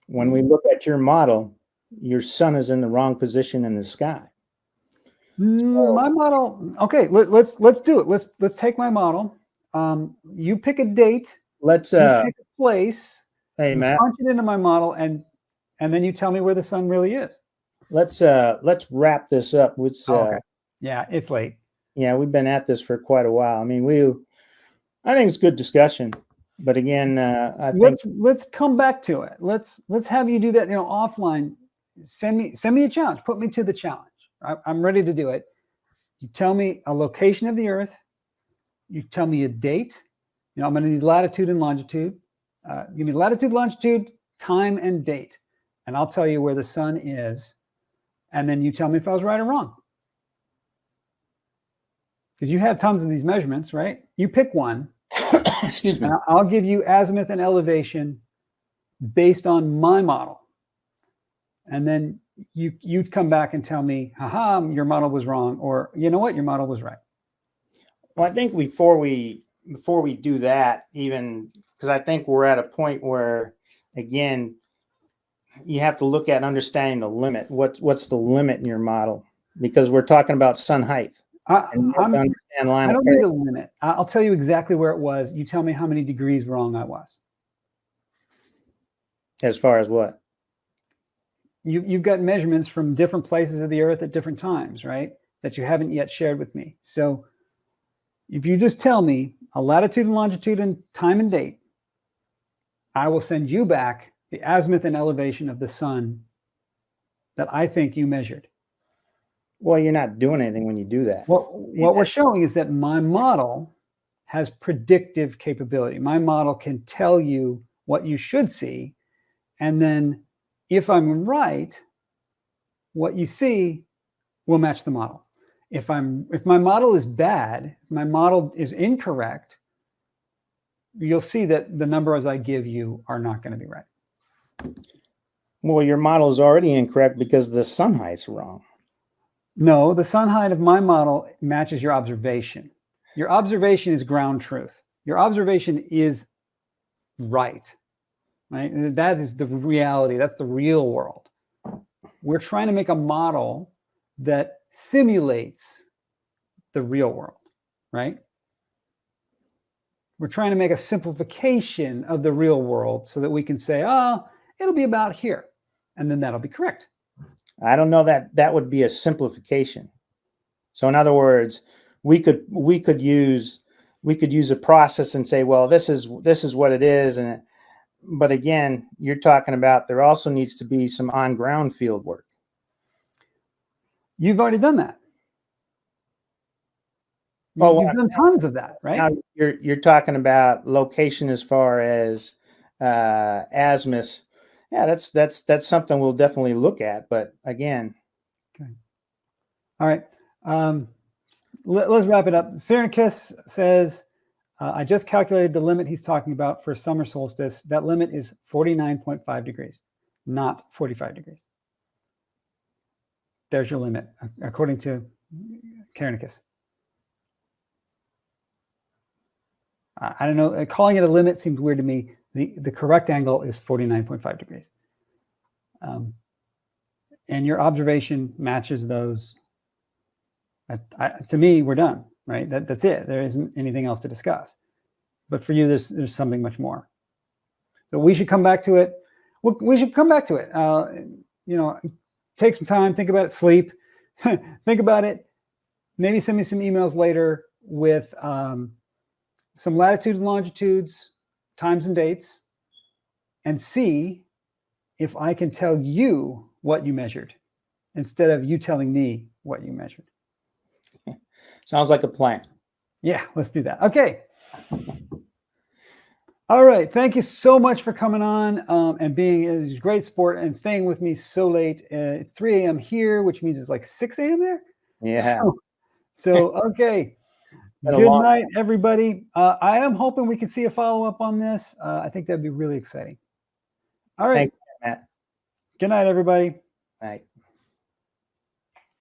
When we look at your model, your sun is in the wrong position in the sky. My model. Okay, let's do it. Let's take my model. You pick a date. Let's you pick a place. Hey Matt, punch it into my model, and then you tell me where the sun really is. Let's wrap this up. Okay. Yeah, it's late. Yeah, we've been at this for quite a while. I mean, I think it's good discussion, but again, let's come back to it. Let's have you do that. Offline. Send me a challenge. Put me to the challenge. I'm ready to do it. You tell me a location of the Earth. You tell me a date. I'm going to need latitude and longitude. Give me latitude, longitude, time, and date, and I'll tell you where the sun is, and then you tell me if I was right or wrong. Because you have tons of these measurements, right? You pick one. Excuse me. And I'll give you azimuth and elevation based on my model, and then you'd come back and tell me, haha, your model was wrong, or you know what, your model was right. Well, I think before we do that, even because I think we're at a point where, again, you have to look at understanding the limit. What's the limit in your model? Because we're talking about sun height. I don't need a limit. I'll tell you exactly where it was. You tell me how many degrees wrong I was. As far as what? You've got measurements from different places of the Earth at different times, right? That you haven't yet shared with me. So if you just tell me a latitude and longitude and time and date, I will send you back the azimuth and elevation of the sun that I think you measured. Well, you're not doing anything when you do that. Well, what we're showing is that my model has predictive capability. My model can tell you what you should see, and then if I'm right, what you see will match the model. If my model is bad, if my model is incorrect, you'll see that the numbers I give you are not going to be right. Well, your model is already incorrect because the sun height's wrong. No, the sun height of my model matches your observation. Your observation is ground truth. Your observation is right? That is the reality. That's the real world. We're trying to make a model that simulates the real world, right? We're trying to make a simplification of the real world so that we can say, oh, it'll be about here, and then that'll be correct. I don't know that would be a simplification. So in other words, we could use a process and say, well, this is what it is, but again, you're talking about there also needs to be some on-ground field work. You've already done that. You've done tons of that, right? Now you're talking about location as far as azimuth. Yeah, that's something we'll definitely look at. But again, okay. All right. Let's wrap it up. Cearnicus says, I just calculated the limit he's talking about for summer solstice. That limit is 49.5 degrees, not 45 degrees. There's your limit, according to Cearnicus. I don't know. Calling it a limit seems weird to me. The correct angle is 49.5 degrees. And your observation matches those. To me, we're done, right? That's it. There isn't anything else to discuss. But for you, there's something much more. So we should come back to it. We should come back to it. Take some time, think about it, sleep, think about it. Maybe send me some emails later with some latitudes and longitudes, times and dates, and see if I can tell you what you measured instead of you telling me what you measured. Sounds like a plan. Yeah, let's do that. Okay. All right. Thank you so much for coming on and being a great sport and staying with me so late. It's 3 a.m. here, which means it's like 6 a.m. there. Yeah. So okay. Good night, everybody. I am hoping we can see a follow-up on this. I think that'd be really exciting. All right. Thanks, Matt. Good night, everybody. Night.